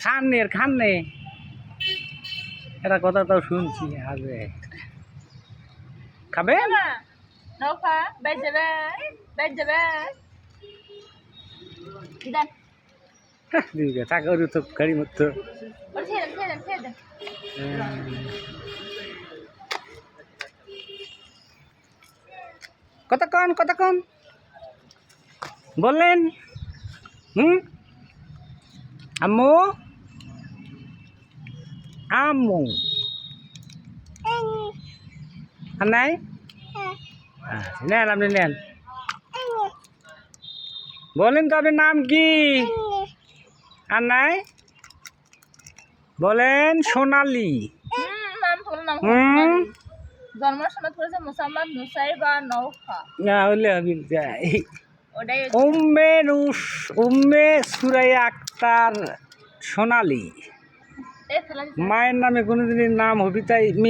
খাননে এটা কথা তো শুনছি আগে খাবে নৌকা বেজ যাবে দেন দিবে টাকা ওর তো গাড়ি মতো ওর ছেড়ে দেন কতক্ষণ বললেন আম্মু আম্মু আর নাই নেন আপনি নেন বলেন তো আপনার নাম কি আর নাই বলেন সোনালি জন্মের সময় করেছে মুসাম্মদ নুসাইবা নৌকা না হলে আমি যাই ওটাই উম্মে সুরাইয়া আক্তার সোনালি এই ফেলা মায়ের নামে কোনোদিনের নাম হবি তাই